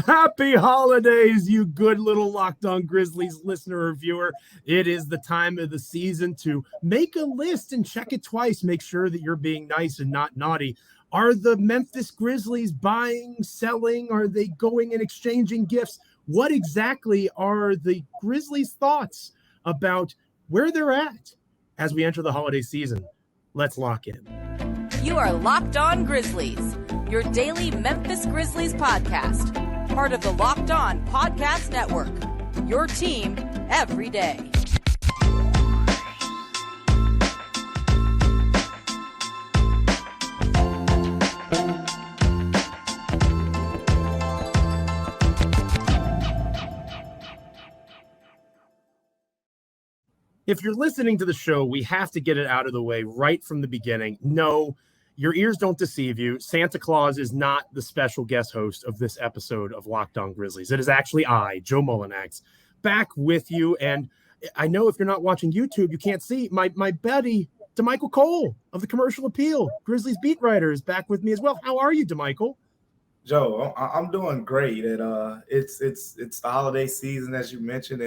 Happy holidays, you good little Locked On Grizzlies listener or viewer. It is the time of the season to make a list and check it twice. Make sure that you're being nice and not naughty. Are the Memphis Grizzlies buying, selling? Are they going and exchanging gifts? What exactly are the Grizzlies' thoughts about where they're at as we enter the holiday season? Let's lock in. You are Locked On Grizzlies, your daily Memphis Grizzlies podcast, part of the Locked On Podcast Network, your team every day. If you're listening to the show, we have to get it out of the way right from the beginning. No, your ears don't deceive you. Santa Claus is not the special guest host of this episode of Locked On Grizzlies. It is actually I, Ja Morant, back with you. And I know if you're not watching YouTube, you can't see my buddy, Damichael Cole of the Commercial Appeal, Grizzlies beat writer, is back with me as well. How are you, Damichael? Joe, I'm doing great. It's the holiday season, as you mentioned,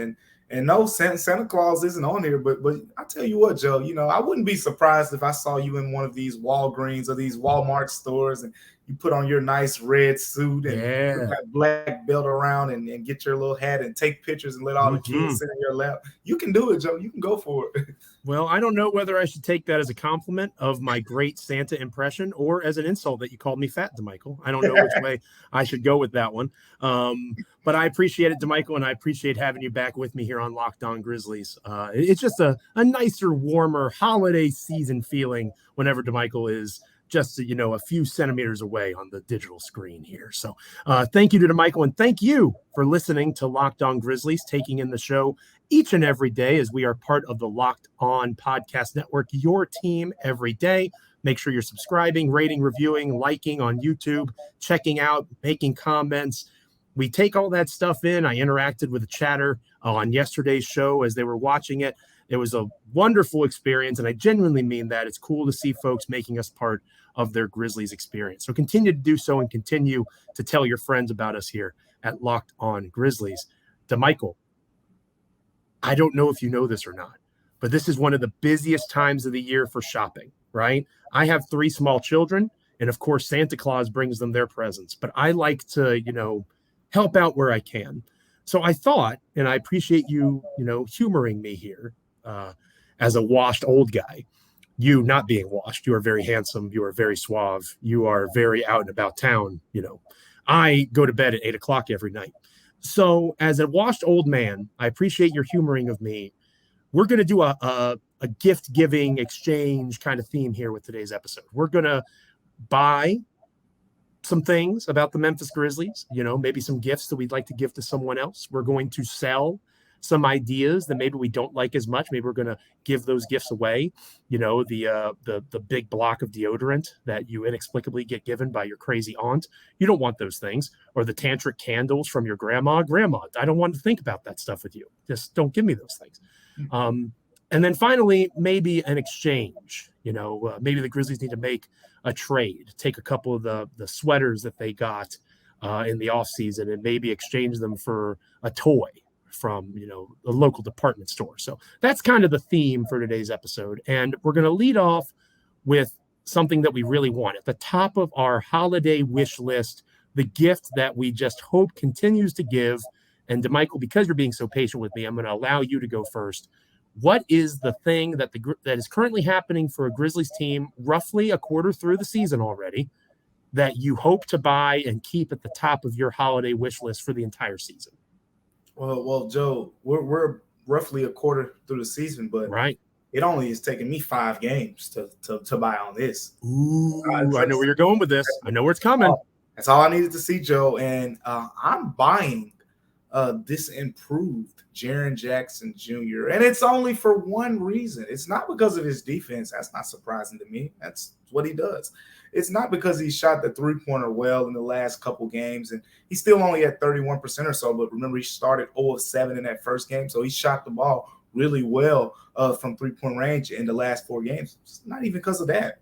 and no, Santa Claus isn't on here, but I tell you what, Joe, I wouldn't be surprised if I saw you in one of these Walgreens or these Walmart stores and you put on your nice red suit and put that black belt around and get your little hat and take pictures and let all the kids sit in your lap. You can do it, Joe. You can go for it. Well, I don't know whether I should take that as a compliment of my great Santa impression or as an insult that you called me fat, Damichael. I don't know which way I should go with that one. But I appreciate it, Damichael, and I appreciate having you back with me here on Locked On Grizzlies. It's just a nicer, warmer holiday season feeling whenever Damichael is just, a few centimeters away on the digital screen here. So thank you to Damichael, and thank you for listening to Locked On Grizzlies, taking in the show each and every day as we are part of the Locked On Podcast Network, your team every day. Make sure you're subscribing, rating, reviewing, liking on YouTube, checking out, making comments. We take all that stuff in. I interacted with a chatter on yesterday's show as they were watching it. It was a wonderful experience, and I genuinely mean that. It's cool to see folks making us part of their Grizzlies experience. So continue to do so and continue to tell your friends about us here at Locked On Grizzlies. Damichael, I don't know if you know this or not, but this is one of the busiest times of the year for shopping, right? I have 3 small children, and of course, Santa Claus brings them their presents, but I like to, help out where I can. So I thought, and I appreciate you, humoring me here as a washed old guy. You not being washed, you are very handsome, you are very suave, you are very out and about town. I go to bed at 8:00 every night. So as a washed old man, I appreciate your humoring of me. We're going to do a gift giving exchange kind of theme here with today's episode. We're going to buy some things about the Memphis Grizzlies, maybe some gifts that we'd like to give to someone else. We're going to sell some ideas that maybe we don't like as much. Maybe we're going to give those gifts away. The big block of deodorant that you inexplicably get given by your crazy aunt. You don't want those things. Or the tantric candles from your grandma. Grandma, I don't want to think about that stuff with you. Just don't give me those things. And then finally, maybe an exchange. Maybe the Grizzlies need to make a trade, take a couple of the sweaters that they got in the offseason and maybe exchange them for a toy from, a local department store. So that's kind of the theme for today's episode. And we're going to lead off with something that we really want. At the top of our holiday wish list, the gift that we just hope continues to give. And Damichael, because you're being so patient with me, I'm going to allow you to go first. What is the thing that is currently happening for a Grizzlies team, roughly a quarter through the season already, that you hope to buy and keep at the top of your holiday wish list for the entire season? Well, Joe, we're roughly a quarter through the season, but right, it only has taken me 5 games to buy on this. Ooh, I know where you're going with this. I know where it's coming. That's all I needed to see, Joe, and I'm buying this improved Jaren Jackson Jr. And it's only for one reason. It's not because of his defense. That's not surprising to me. That's what he does. It's not because he shot the three-pointer well in the last couple games, and he's still only at 31% or so. But remember, he started 0 of 7 in that first game, so he shot the ball really well from three-point range in the last 4 games. It's not even because of that.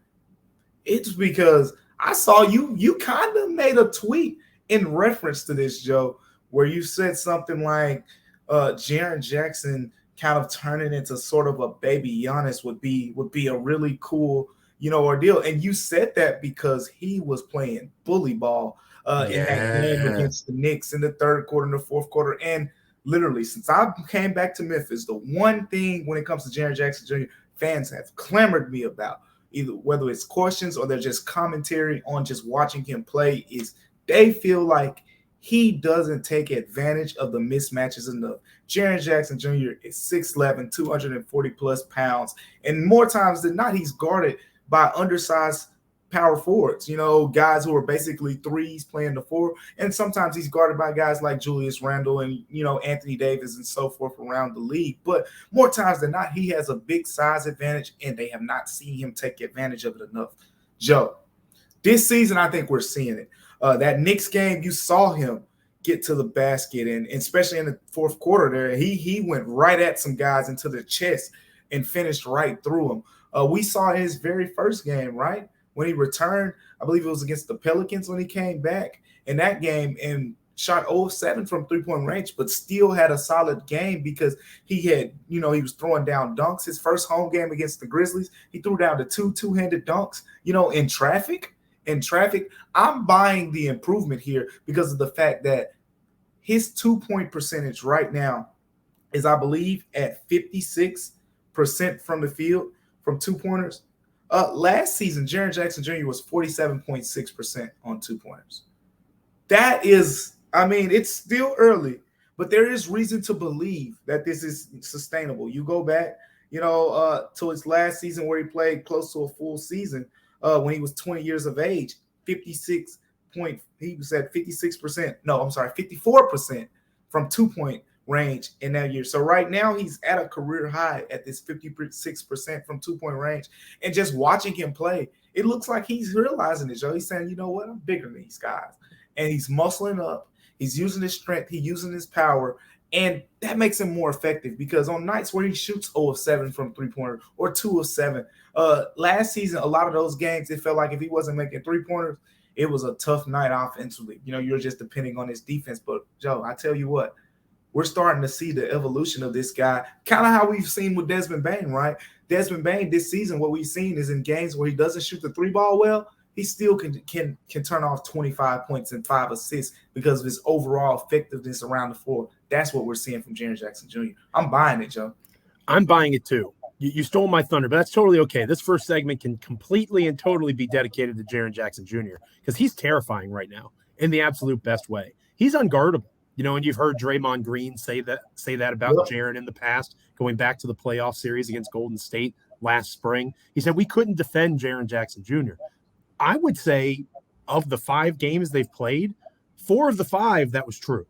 It's because I saw you kind of made a tweet in reference to this, Joe, where you said something like Jaren Jackson kind of turning into sort of a baby Giannis would be a really cool, ordeal. And you said that because he was playing bully ball in that game against the Knicks in the third quarter and the fourth quarter. And literally, since I came back to Memphis, the one thing when it comes to Jaren Jackson Jr., fans have clamored me about, either whether it's questions or they're just commentary on just watching him play, is they feel like he doesn't take advantage of the mismatches enough. Jaren Jackson Jr. is 6'11", 240 plus pounds, and more times than not, he's guarded by undersized power forwards, guys who are basically threes playing the four. And sometimes he's guarded by guys like Julius Randle and, Anthony Davis and so forth around the league. But more times than not, he has a big size advantage, and they have not seen him take advantage of it enough. Joe, this season, I think we're seeing it. That Knicks game, you saw him get to the basket, and especially in the fourth quarter there, he went right at some guys into the chest and finished right through them. We saw his very first game, right? When he returned, I believe it was against the Pelicans when he came back in that game and shot 0 of 7 from three-point range, but still had a solid game because he had, he was throwing down dunks. His first home game against the Grizzlies, he threw down the two-handed dunks, in traffic. I'm buying the improvement here because of the fact that his 2-point percentage right now is, I believe, at 56% from the field from two-pointers. Last season, Jaren Jackson Jr. was 47.6% on two-pointers. That is, it's still early, but there is reason to believe that this is sustainable. You go back, to his last season where he played close to a full season when he was 20 years of age, he was at 56%. No, I'm sorry, 54% from two-point range in that year. So right now he's at a career high at this 56% from two-point range. And just watching him play, it looks like he's realizing it, Joe. He's saying, you know what, I'm bigger than these guys. And he's muscling up. He's using his strength. He's using his power. And that makes him more effective because on nights where he shoots 0 of 7 from three-pointer or 2 of 7, last season, a lot of those games, it felt like if he wasn't making three-pointers, it was a tough night offensively. You're just depending on his defense. But, Joe, I tell you what, we're starting to see the evolution of this guy, kind of how we've seen with Desmond Bane, right? Desmond Bane this season, what we've seen is in games where he doesn't shoot the three ball well, he still can turn off 25 points and 5 assists because of his overall effectiveness around the floor. That's what we're seeing from Jaren Jackson Jr. I'm buying it, Joe. I'm buying it too. You stole my thunder, but that's totally okay. This first segment can completely and totally be dedicated to Jaren Jackson Jr. because he's terrifying right now in the absolute best way. He's unguardable. And you've heard Draymond Green say that about Jaren in the past, going back to the playoff series against Golden State last spring. He said we couldn't defend Jaren Jackson Jr. I would say of the 5 games they've played, 4 of the 5, that was true.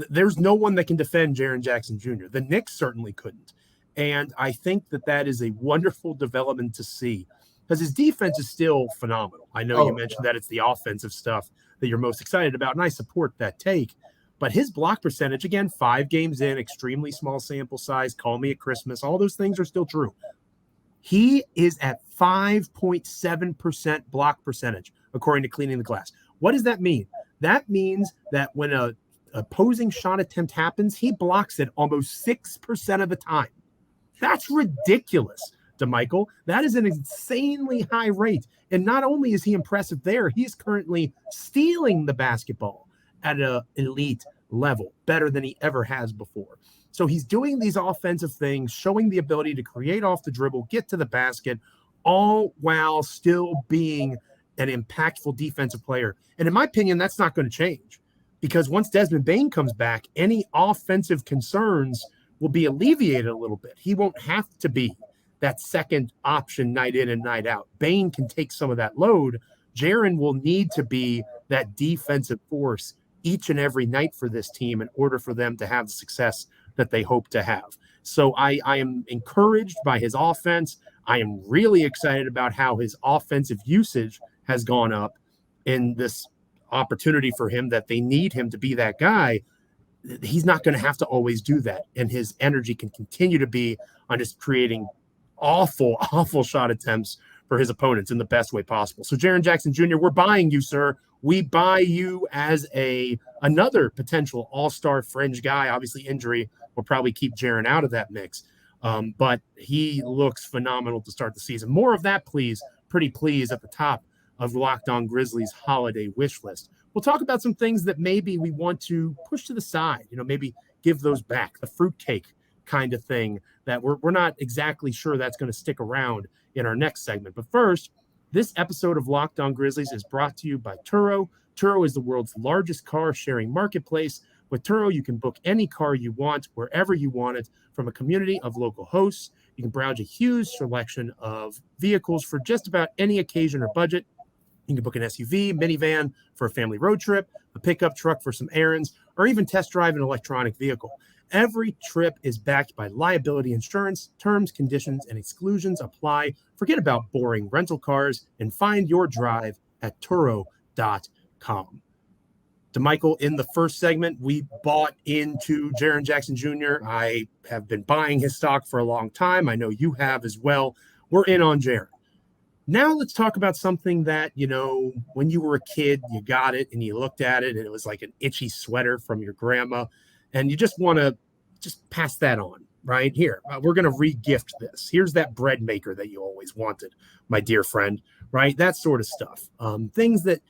There's no one that can defend Jaren Jackson Jr. The Knicks certainly couldn't. And I think that is a wonderful development to see because his defense is still phenomenal. I know you mentioned that it's the offensive stuff that you're most excited about, and I support that take. But his block percentage, again, 5 games in, extremely small sample size, call me at Christmas, all those things are still true. He is at 5.7% block percentage, according to Cleaning the Glass. What does that mean? That means that when a opposing shot attempt happens, he blocks it almost 6% of the time. That's ridiculous, Damichael. That is an insanely high rate. And not only is he impressive there, he's currently stealing the basketball at an elite level, better than he ever has before. So he's doing these offensive things, showing the ability to create off the dribble, get to the basket, all while still being an impactful defensive player. And in my opinion, that's not going to change because once Desmond Bane comes back, any offensive concerns will be alleviated a little bit. He won't have to be that second option night in and night out. Bane can take some of that load. Jaren will need to be that defensive force each and every night for this team in order for them to have the success that they hope to have. So I am encouraged by his offense. I am really excited about how his offensive usage has gone up in this opportunity for him that they need him to be that guy. He's not going to have to always do that. And his energy can continue to be on just creating awful shot attempts for his opponents in the best way possible. So Jaren Jackson Jr., we're buying you, sir. We buy you as another potential all-star fringe guy. Obviously, injury will probably keep Jaren out of that mix. But he looks phenomenal to start the season. More of that, please. Pretty please at the top of Locked On Grizzlies holiday wish list. We'll talk about some things that maybe we want to push to the side, maybe give those back, the fruitcake kind of thing that we're not exactly sure that's going to stick around in our next segment. But first, this episode of Locked On Grizzlies is brought to you by Turo. Turo is the world's largest car sharing marketplace. With Turo, you can book any car you want, wherever you want it, from a community of local hosts. You can browse a huge selection of vehicles for just about any occasion or budget. You can book an SUV, minivan for a family road trip, a pickup truck for some errands, or even test drive an electronic vehicle. Every trip is backed by liability insurance. Terms, conditions, and exclusions apply. Forget about boring rental cars and find your drive at Turo.com. Damichael, in the first segment, we bought into Jaren Jackson Jr. I have been buying his stock for a long time. I know you have as well. We're in on Jaren. Now let's talk about something that, when you were a kid, you got it and you looked at it and it was like an itchy sweater from your grandma and you just want to just pass that on right here. We're going to re-gift this. Here's that bread maker that you always wanted, my dear friend, right? That sort of stuff. Things that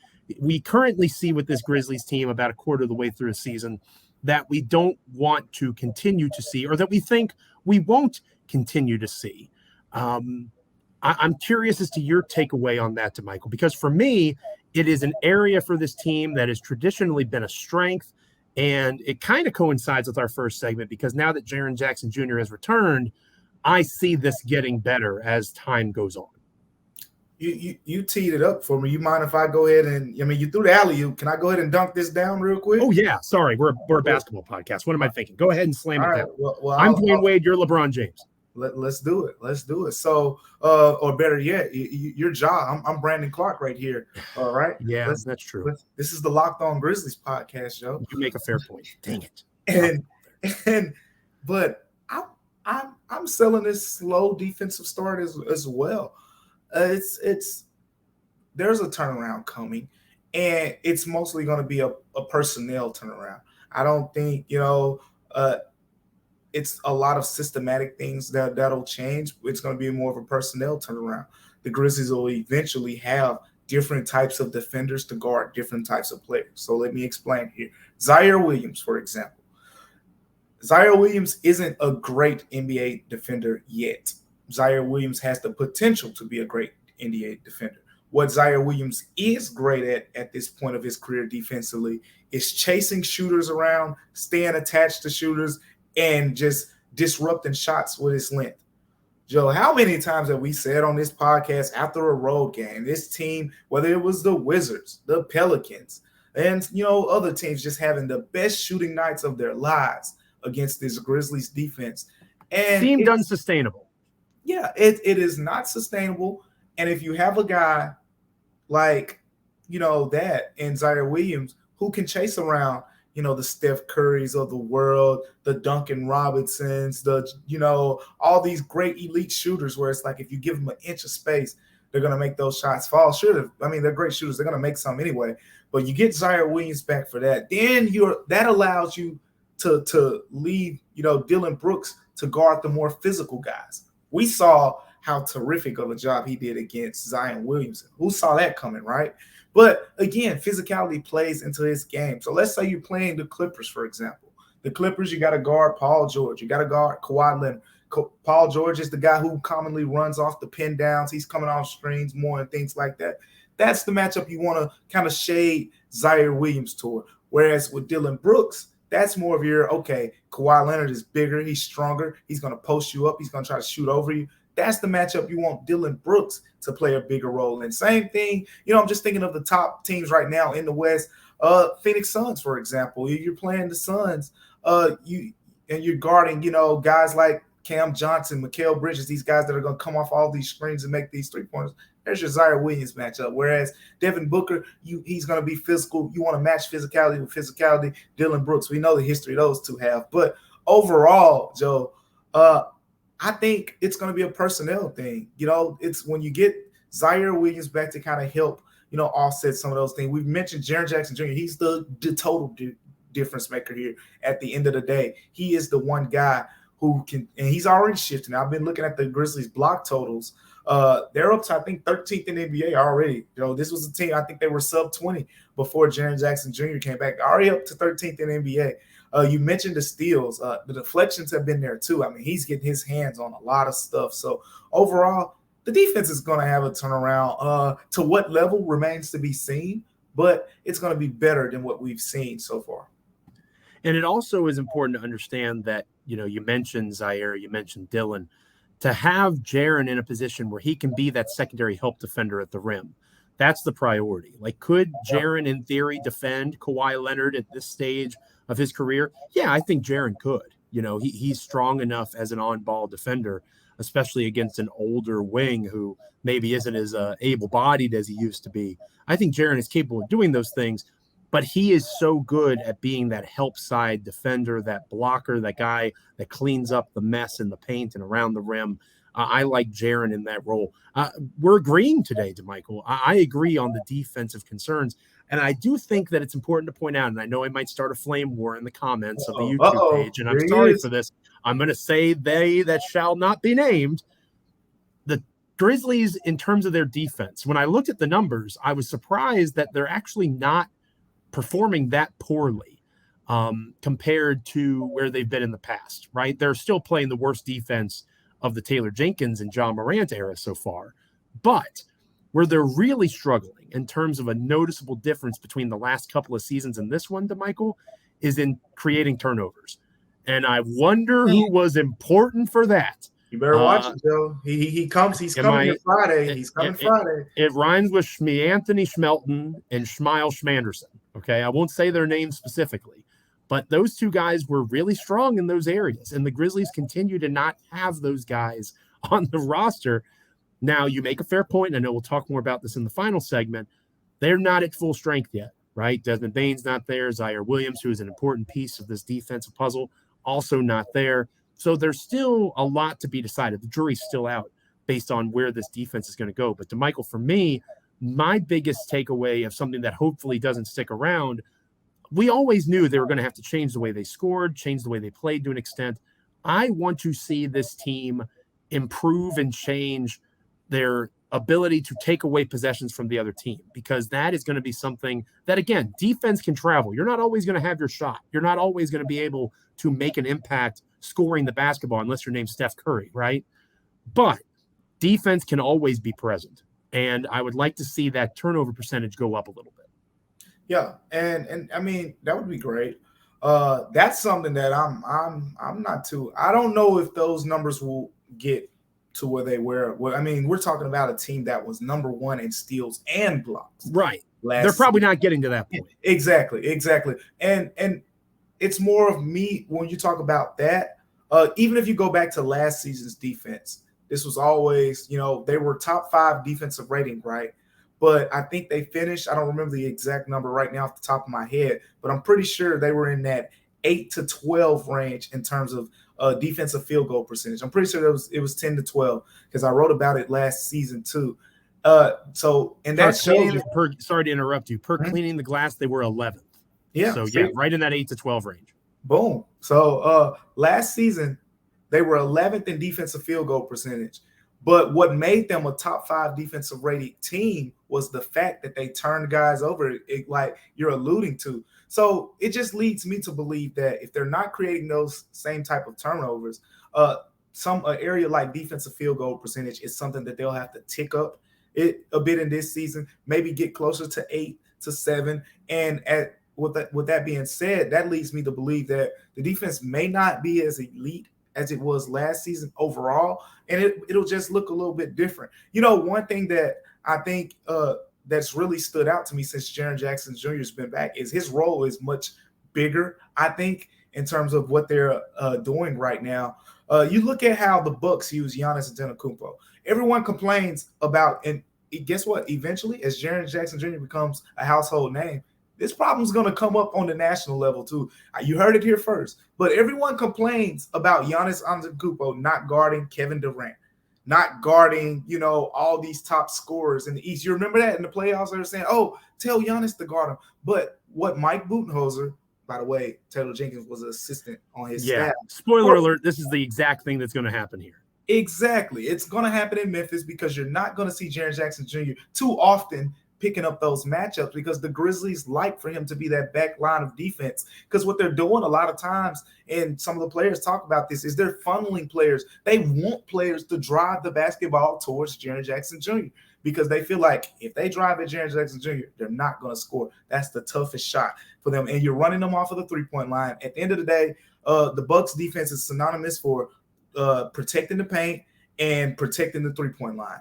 we currently see with this Grizzlies team about a quarter of the way through the season that we don't want to continue to see or that we think we won't continue to see. I'm curious as to your takeaway on that, Damichael, because for me, it is an area for this team that has traditionally been a strength, and it kind of coincides with our first segment because now that Jaren Jackson Jr. has returned, I see this getting better as time goes on. You teed it up for me. You mind if I go ahead and, you threw the alley-oop. Can I go ahead and dunk this down real quick? Oh, yeah. Sorry. We're a basketball podcast. What am I thinking? Go ahead and slam it down. Well, I'm Dwayne Wade. You're LeBron James. Let's do it. So, or better yet, your Ja. I'm Brandon Clark right here. All right. Yeah, that's true. This is the Locked On Grizzlies podcast, Joe. You make a fair point. Dang it. But I'm selling this slow defensive start as well. There's a turnaround coming, and it's mostly going to be a personnel turnaround. I don't think it's a lot of systematic things that'll change. It's going to be more of a personnel turnaround. The Grizzlies will eventually have different types of defenders to guard different types of players. So let me explain here. Zaire Williams, for example. Zaire Williams isn't a great NBA defender yet. Zaire Williams has the potential to be a great NBA defender. What Zaire Williams is great at this point of his career defensively is chasing shooters around, staying attached to shooters, and just disrupting shots with his length. Joe, how many times have we said on this podcast after a road game, this team, whether it was the Wizards, the Pelicans, and other teams just having the best shooting nights of their lives against this Grizzlies defense, and seemed unsustainable. Yeah, it is not sustainable. And if you have a guy like that and Zaire Williams who can chase around the Steph Currys of the world, the Duncan Robinsons, all these great elite shooters where it's like if you give them an inch of space, they're going to make those shots fall. Sure, they're great shooters. They're going to make some anyway. But you get Zaire Williams back for that. Then that allows you to leave, Dillon Brooks to guard the more physical guys. We saw how terrific of a job he did against Zion Williamson. Who saw that coming, right? But again, physicality plays into his game. So let's say you're playing the Clippers, for example. The Clippers, you got to guard Paul George. You got to guard Kawhi Leonard. Paul George is the guy who commonly runs off the pin downs. He's coming off screens more and things like that. That's the matchup you want to kind of shade Zaire Williams toward. Whereas with Dillon Brooks, that's more of your, okay, Kawhi Leonard is bigger. He's stronger. He's going to post you up. He's going to try to shoot over you. That's the matchup you want Dillon Brooks to play a bigger role in. Same thing, I'm just thinking of the top teams right now in the West. Phoenix Suns, for example. You're playing the Suns. You're guarding, guys like Cam Johnson, Mikal Bridges, these guys that are going to come off all these screens and make these three-pointers. There's your Zaire Williams matchup. Whereas Devin Booker, he's going to be physical. You want to match physicality with physicality. Dillon Brooks, we know the history those two have. But overall, Joe, I think it's going to be a personnel thing. It's when you get Zaire Williams back to kind of help, offset some of those things. We've mentioned Jaren Jackson Jr. He's the total difference maker here at the end of the day. He is the one guy who can, and he's already shifting. I've been looking at the Grizzlies block totals. They're up to, I think, 13th in the NBA already. This was a team, I think they were sub 20 before Jaren Jackson Jr. came back. Already up to 13th in the NBA. You mentioned the steals. The deflections have been there too. I mean, he's getting his hands on a lot of stuff. So overall, the defense is going to have a turnaround. To what level remains to be seen, but it's going to be better than what we've seen so far. And it also is important to understand that, you mentioned Zaire, you mentioned Dylan, to have Jaren in a position where he can be that secondary help defender at the rim. That's the priority. Like, could Jaren in theory defend Kawhi Leonard at this stage of his career? Yeah, I think Jaren could. He's strong enough as an on-ball defender, especially against an older wing who maybe isn't as able-bodied as he used to be. I think Jaren is capable of doing those things, but he is so good at being that help side defender, that blocker, that guy that cleans up the mess in the paint and around the rim. I like Jaren in that role. We're agreeing today, Damichael. I agree on the defensive concerns. And I do think that it's important to point out, and I know I might start a flame war in the comments of the YouTube page, and I'm sorry for this. I'm going to say they that shall not be named. The Grizzlies, in terms of their defense, when I looked at the numbers, I was surprised that they're actually not performing that poorly compared to where they've been in the past, right? They're still playing the worst defense of the Taylor Jenkins and Ja Morant era so far. But where they're really struggling in terms of a noticeable difference between the last couple of seasons and this one, Damichael, is in creating turnovers. And I wonder who was important for that. You better watch it, Joe. He's coming Friday. He's coming Friday. It rhymes with Anthony Schmelton and Schmeil Schmanderson. Okay, I won't say their names specifically, but those two guys were really strong in those areas, and the Grizzlies continue to not have those guys on the roster. Now, you make a fair point, and I know we'll talk more about this in the final segment. They're not at full strength yet, right? Desmond Bane's not there. Zaire Williams, who is an important piece of this defensive puzzle, also not there. So there's still a lot to be decided. The jury's still out based on where this defense is going to go. But Damichael, for me, my biggest takeaway of something that hopefully doesn't stick around, we always knew they were going to have to change the way they scored, change the way they played to an extent. I want to see this team improve and change their ability to take away possessions from the other team, because that is going to be something that, again, defense can travel. You're not always going to have your shot. You're not always going to be able to make an impact scoring the basketball unless your name's Steph Curry, right? But defense can always be present. And I would like to see that turnover percentage go up a little bit. Yeah, and I mean, that would be great. That's something that I'm not too. I don't know if those numbers will get to where they were. Well, I mean, we're talking about a team that was number one in steals and blocks. Right. They're probably not getting to that point. Exactly. And it's more of me when you talk about that. Even if you go back to last season's defense, this was always, they were top 5 defensive rating, right? But I think they finished, I don't remember the exact number right now off the top of my head, but I'm pretty sure they were in that 8 to 12 range in terms of defensive field goal percentage. I'm pretty sure it was 10 to 12 because I wrote about it last season too. And that shows you, sorry to interrupt you, cleaning the glass, they were 11th. Yeah. So yeah, right in that 8 to 12 range. Boom. So last season, they were 11th in defensive field goal percentage. But what made them a top 5 defensive rated team was the fact that they turned guys over, like you're alluding to. So it just leads me to believe that if they're not creating those same type of turnovers, some area like defensive field goal percentage is something that they'll have to tick up it a bit in this season, maybe get closer to 8 to 7. And with that being said, that leads me to believe that the defense may not be as elite as it was last season overall, and it'll just look a little bit different. One thing that I think that's really stood out to me since Jaren Jackson Jr. has been back is his role is much bigger, I think, in terms of what they're doing right now. You look at how the Bucks use Giannis Antetokounmpo. Everyone complains about, and guess what? Eventually, as Jaren Jackson Jr. becomes a household name, this problem is going to come up on the national level too. You heard it here first. But everyone complains about Giannis Antetokounmpo not guarding Kevin Durant. not guarding, all these top scorers in the East. You remember that in the playoffs? They were saying, oh, tell Giannis to guard him. But what Mike Budenholzer, by the way, Taylor Jenkins was an assistant on his staff. Spoiler alert, this is the exact thing that's going to happen here. Exactly. It's going to happen in Memphis because you're not going to see Jaren Jackson Jr. too often picking up those matchups because the Grizzlies like for him to be that back line of defense. Because what they're doing a lot of times, and some of the players talk about this, is they're funneling players. They want players to drive the basketball towards Jaren Jackson Jr. because they feel like if they drive at Jaren Jackson Jr., they're not going to score. That's the toughest shot for them. And you're running them off of the three-point line. At the end of the day, the Bucks defense is synonymous for protecting the paint and protecting the three-point line.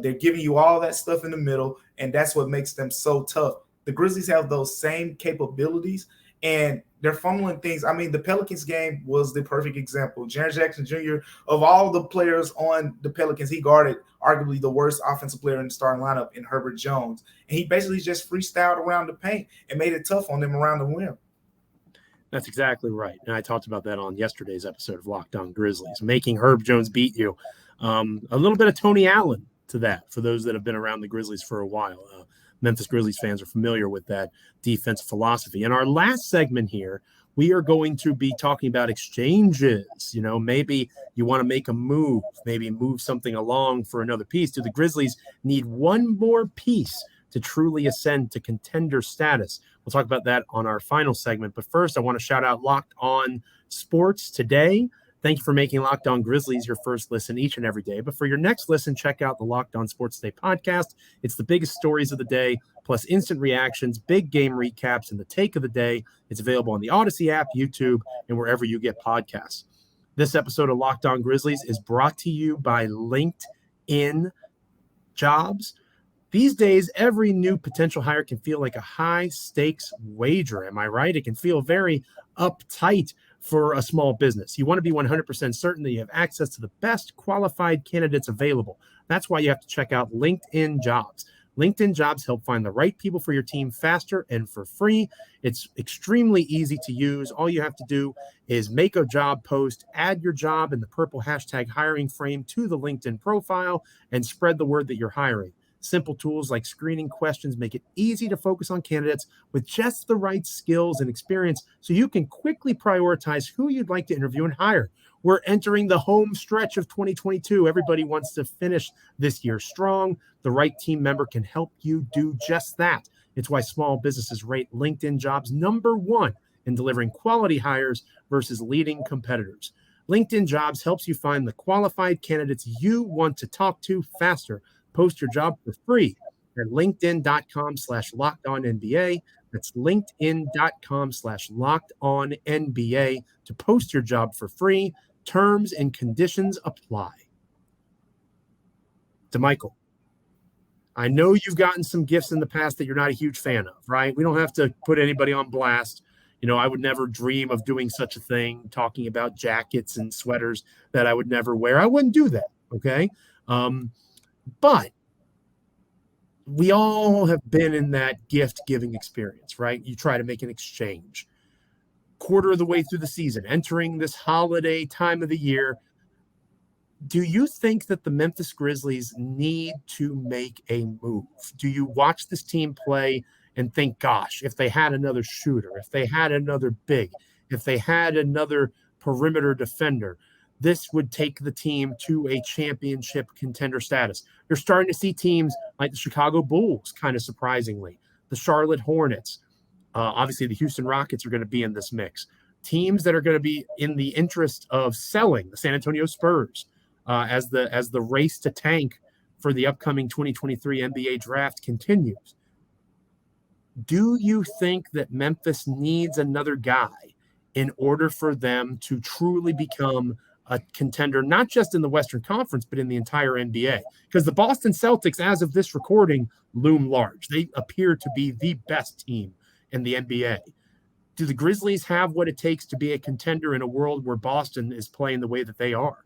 They're giving you all that stuff in the middle, and that's what makes them so tough. The Grizzlies have those same capabilities, and they're funneling things. I mean, the Pelicans game was the perfect example. Jaren Jackson Jr., of all the players on the Pelicans, he guarded arguably the worst offensive player in the starting lineup in Herbert Jones, and he basically just freestyled around the paint and made it tough on them around the rim. That's exactly right. And I talked about that on yesterday's episode of Locked On Grizzlies, making Herb Jones beat you. A little bit of Tony Allen to that for those that have been around the Grizzlies for a while. Memphis Grizzlies fans are familiar with that defensive philosophy. In our last segment here, we are going to be talking about exchanges. Maybe you want to make a move, maybe move something along for another piece. Do the Grizzlies need one more piece to truly ascend to contender status? We'll talk about that on our final segment. But first, I want to shout out Locked On Sports today. Thank you for making Locked On Grizzlies your first listen each and every day. But for your next listen, check out the Locked On Sports Today podcast. It's the biggest stories of the day, plus instant reactions, big game recaps, and the take of the day. It's available on the Odyssey app, YouTube, and wherever you get podcasts. This episode of Locked On Grizzlies is brought to you by LinkedIn Jobs. These days, every new potential hire can feel like a high-stakes wager. Am I right? It can feel very uptight for a small business. You want to be 100% certain that you have access to the best qualified candidates available. That's why you have to check out LinkedIn Jobs. LinkedIn Jobs help find the right people for your team faster and for free. It's extremely easy to use. All you have to do is make a job post, add your job in the purple hashtag hiring frame to the LinkedIn profile, and spread the word that you're hiring. Simple tools like screening questions make it easy to focus on candidates with just the right skills and experience so you can quickly prioritize who you'd like to interview and hire. We're entering the home stretch of 2022. Everybody wants to finish this year strong. The right team member can help you do just that. It's why small businesses rate LinkedIn Jobs #1 in delivering quality hires versus leading competitors. LinkedIn Jobs helps you find the qualified candidates you want to talk to faster. Post your job for free at linkedin.com/lockedonnba. That's linkedin.com/lockedonnba to post your job for free. Terms and conditions apply. Damichael, I know you've gotten some gifts in the past that you're not a huge fan of, right? We don't have to put anybody on blast. I would never dream of doing such a thing, talking about jackets and sweaters that I would never wear. I wouldn't do that, okay? But we all have been in that gift-giving experience, right? You try to make an exchange. Quarter of the way through the season, entering this holiday time of the year, do you think that the Memphis Grizzlies need to make a move? Do you watch this team play and think, gosh, if they had another shooter, if they had another big, if they had another perimeter defender, this would take the team to a championship contender status? You're starting to see teams like the Chicago Bulls, kind of surprisingly, the Charlotte Hornets. Obviously, the Houston Rockets are going to be in this mix. Teams that are going to be in the interest of selling, the San Antonio Spurs, as the race to tank for the upcoming 2023 NBA draft continues. Do you think that Memphis needs another guy in order for them to truly become a contender, not just in the Western Conference, but in the entire NBA? Because the Boston Celtics, as of this recording, loom large. They appear to be the best team in the NBA. Do the Grizzlies have what it takes to be a contender in a world where Boston is playing the way that they are?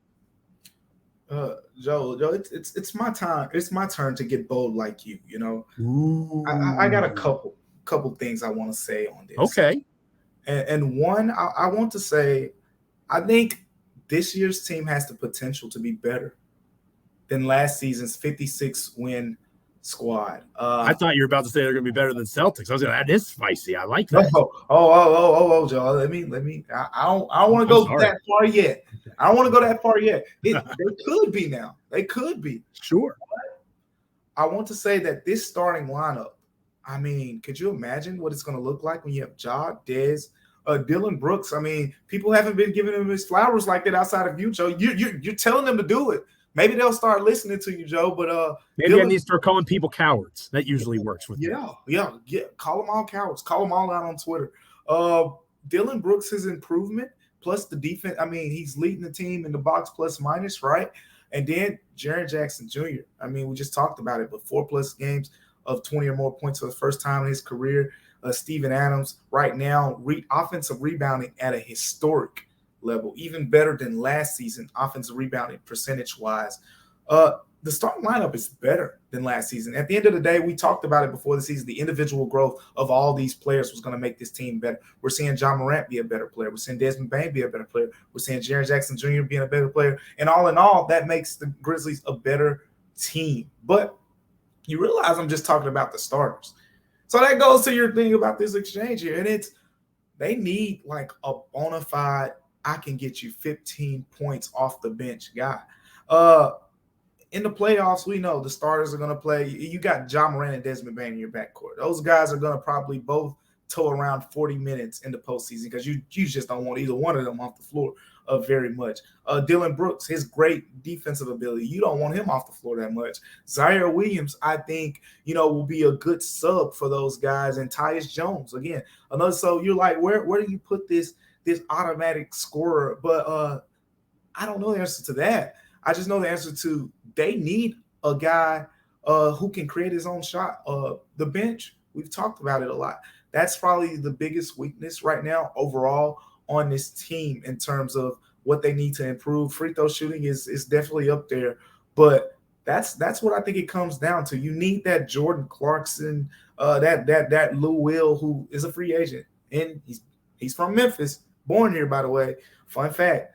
Joe, it's my time. It's my turn to get bold like you. Ooh. I got a couple things I want to say on this. Okay. And one, I want to say, I think this year's team has the potential to be better. than last season's 56-win squad. I thought you were about to say they're going to be better than Celtics. I was going to, that is spicy. I like that. Joe. Let me. I don't want to go that far yet. I don't want to go that far yet. They could be now. They could be. Sure. I want to say that this starting lineup, I mean, could you imagine what it's going to look like when you have Ja, Dez, Dillon Brooks? I mean, people haven't been giving him his flowers like that outside of you, Joe. You're telling them to do it. Maybe they'll start listening to you, Joe. But maybe I need to start calling people cowards. That usually works with them. Yeah. Call them all cowards. Call them all out on Twitter. Dillon Brooks' improvement plus the defense. I mean, he's leading the team in the box plus minus, right? And then Jaren Jackson Jr. I mean, we just talked about it, but 4+ games of 20 or more points for the first time in his career. Steven Adams right now, offensive rebounding at a historic level, even better than last season, offensive rebounding percentage-wise. The starting lineup is better than last season. At the end of the day, we talked about it before the season. The individual growth of all these players was going to make this team better. We're seeing Ja Morant be a better player. We're seeing Desmond Bane be a better player. We're seeing Jaren Jackson Jr. being a better player. And all in all, that makes the Grizzlies a better team. But you realize I'm just talking about the starters. So that goes to your thing about this exchange here. And they need like a bona fide, I can get you 15 points off the bench guy. In the playoffs, we know the starters are going to play. You got Ja Morant and Desmond Bane in your backcourt. Those guys are going to probably both toe around 40 minutes in the postseason because you just don't want either one of them off the floor very much. Dillon Brooks, his great defensive ability, you don't want him off the floor that much. Zaire Williams, I think, will be a good sub for those guys. And Tyus Jones, again, another. So you're like, where do you put this automatic scorer? But I don't know the answer to that. I just know the answer to they need a guy who can create his own shot. The bench, we've talked about it a lot. That's probably the biggest weakness right now overall on this team in terms of what they need to improve. Free throw shooting is definitely up there, but that's what I think it comes down to. You need that Jordan Clarkson, that Lou Will, who is a free agent, and he's from Memphis, born here, by the way. Fun fact.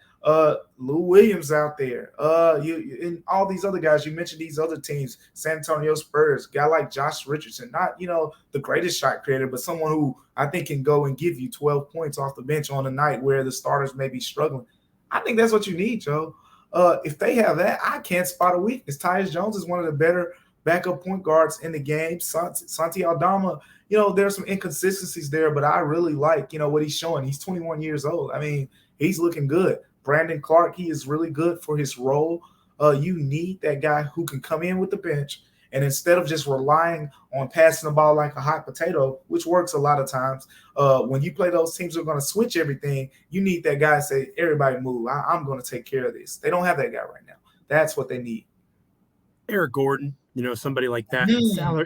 Lou Williams out there. And all these other guys, you mentioned these other teams, San Antonio Spurs, guy like Josh Richardson, not, the greatest shot creator, but someone who I think can go and give you 12 points off the bench on a night where the starters may be struggling. I think that's what you need, Joe. If they have that, I can't spot a weakness. Tyus Jones is one of the better backup point guards in the game. Santi Aldama, there's some inconsistencies there, but I really like, what he's showing. He's 21 years old. I mean, he's looking good. Brandon Clark, he is really good for his role. You need that guy who can come in with the bench, and instead of just relying on passing the ball like a hot potato, which works a lot of times, when you play those teams who are going to switch everything, you need that guy to say, everybody move. I'm going to take care of this. They don't have that guy right now. That's what they need. Eric Gordon, somebody like that.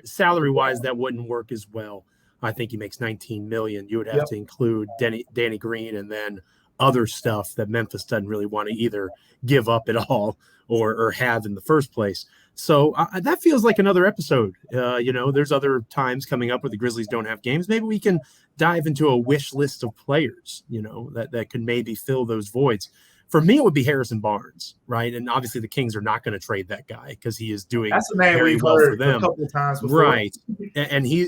Salary-wise, that wouldn't work as well. I think he makes $19 million. You would have to include Danny Green and then other stuff that Memphis doesn't really want to either give up at all or have in the first place. So that feels like another episode. There's other times coming up where the Grizzlies don't have games. Maybe we can dive into a wish list of players, that could maybe fill those voids. For me, it would be Harrison Barnes, right? And obviously the Kings are not going to trade that guy because he is doing very well for them. A couple of times before. Right. And he,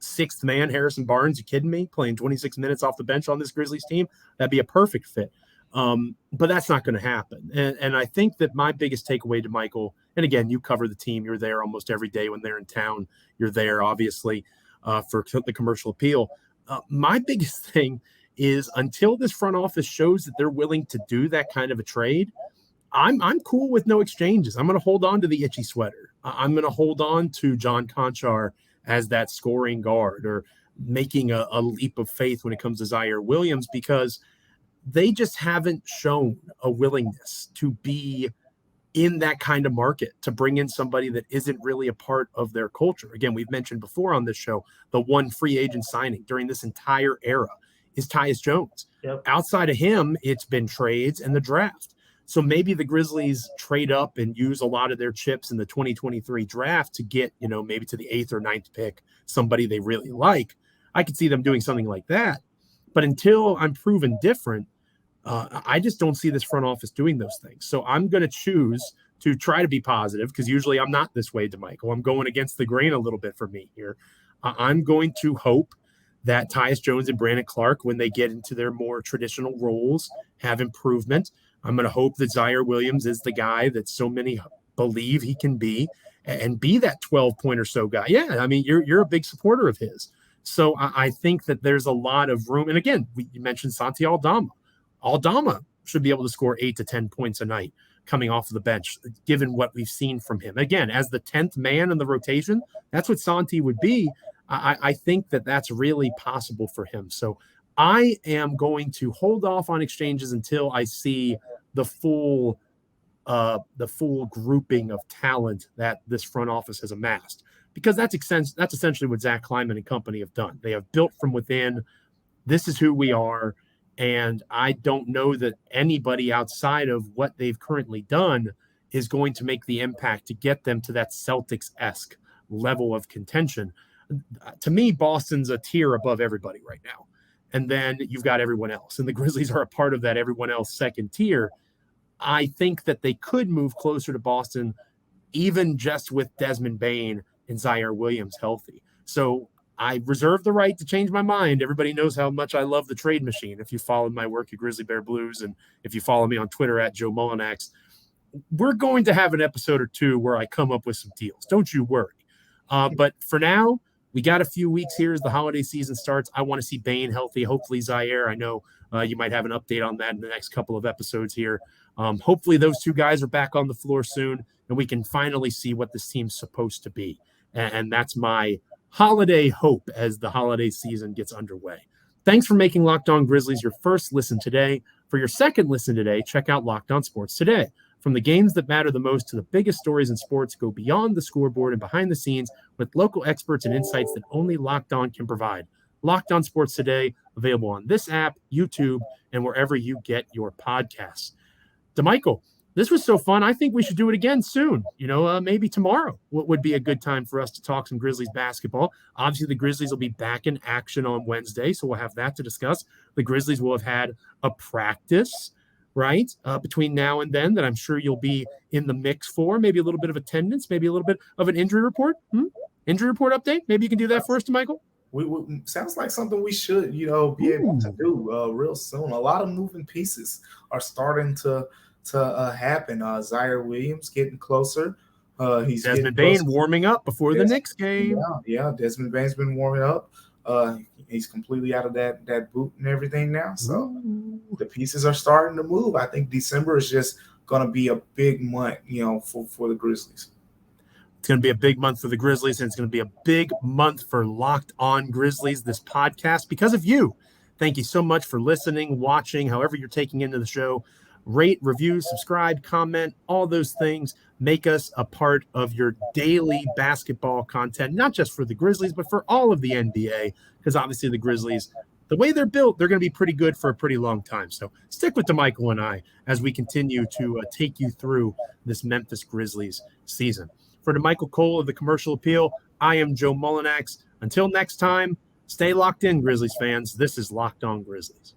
sixth man, Harrison Barnes, you kidding me? Playing 26 minutes off the bench on this Grizzlies team, that'd be a perfect fit. But that's not going to happen. And I think that my biggest takeaway, Damichael, and again, you cover the team, you're there almost every day when they're in town. You're there, obviously, for the commercial appeal. My biggest thing is until this front office shows that they're willing to do that kind of a trade, I'm cool with no exchanges. I'm going to hold on to the itchy sweater. I'm going to hold on to John Conchar as that scoring guard, or making a leap of faith when it comes to Zaire Williams, because they just haven't shown a willingness to be in that kind of market, to bring in somebody that isn't really a part of their culture. Again, we've mentioned before on this show, the one free agent signing during this entire era is Tyus Jones. Yep. Outside of him, it's been trades and the draft. So maybe the Grizzlies trade up and use a lot of their chips in the 2023 draft to get, maybe to the 8th or 9th pick, somebody they really like. I could see them doing something like that. But until I'm proven different, I just don't see this front office doing those things. So I'm going to choose to try to be positive, because usually I'm not this way, Damichael. I'm going against the grain a little bit for me here. I'm going to hope that Tyus Jones and Brandon Clark, when they get into their more traditional roles, have improvement. I'm going to hope that Zaire Williams is the guy that so many believe he can be, and be that 12-point or so guy. Yeah, I mean, you're a big supporter of his. So I think that there's a lot of room. And again, you mentioned Santi Aldama. Aldama should be able to score 8 to 10 points a night coming off of the bench, given what we've seen from him. Again, as the 10th man in the rotation, that's what Santi would be. I think that that's really possible for him. So I am going to hold off on exchanges until I see the full grouping of talent that this front office has amassed, because that's essentially what Zach Kleiman and company have done. They have built from within. This is who we are. And I don't know that anybody outside of what they've currently done is going to make the impact to get them to that Celtics-esque level of contention. To me, Boston's a tier above everybody right now. And then you've got everyone else. And the Grizzlies are a part of that everyone else second tier. I think that they could move closer to Boston, even just with Desmond Bane and Zaire Williams healthy. So I reserve the right to change my mind. Everybody knows how much I love the trade machine. If you followed my work at Grizzly Bear Blues, and if you follow me on Twitter at Joe Mullinax, we're going to have an episode or two where I come up with some deals. Don't you worry. But for now, we got a few weeks here as the holiday season starts. I want to see Bane healthy. Hopefully Zaire. I know you might have an update on that in the next couple of episodes here. Hopefully those two guys are back on the floor soon, and we can finally see what this team's supposed to be. And that's my holiday hope as the holiday season gets underway. Thanks for making Locked On Grizzlies your first listen today. For your second listen today, check out Locked On Sports Today. From the games that matter the most to the biggest stories in sports, go beyond the scoreboard and behind the scenes with local experts and insights that only Locked On can provide. Locked On Sports Today, available on this app, YouTube, and wherever you get your podcasts. Damichael, this was so fun. I think we should do it again soon. Maybe tomorrow would be a good time for us to talk some Grizzlies basketball. Obviously, the Grizzlies will be back in action on Wednesday, so we'll have that to discuss. The Grizzlies will have had a practice, right, between now and then that I'm sure you'll be in the mix for. Maybe a little bit of attendance, maybe a little bit of an injury report. Injury report update. Maybe you can do that first, Damichael. We sounds like something we should, be able to do real soon. A lot of moving pieces are starting to happen. Zaire Williams getting closer. He's Desmond Bane warming up before the Knicks game. Yeah. Desmond Bane's been warming up. He's completely out of that boot and everything now. So the pieces are starting to move. I think December is just going to be a big month, for the Grizzlies. It's going to be a big month for the Grizzlies, and it's going to be a big month for Locked On Grizzlies, this podcast, because of you. Thank you so much for listening, watching, however you're taking into the show. Rate, review, subscribe, comment, all those things make us a part of your daily basketball content, not just for the Grizzlies, but for all of the NBA, because obviously the Grizzlies, the way they're built, they're going to be pretty good for a pretty long time. So stick with Damichael and I as we continue to take you through this Memphis Grizzlies season. For Damichael Cole of the Commercial Appeal, I am Joe Mullinax. Until next time, stay locked in, Grizzlies fans. This is Locked On Grizzlies.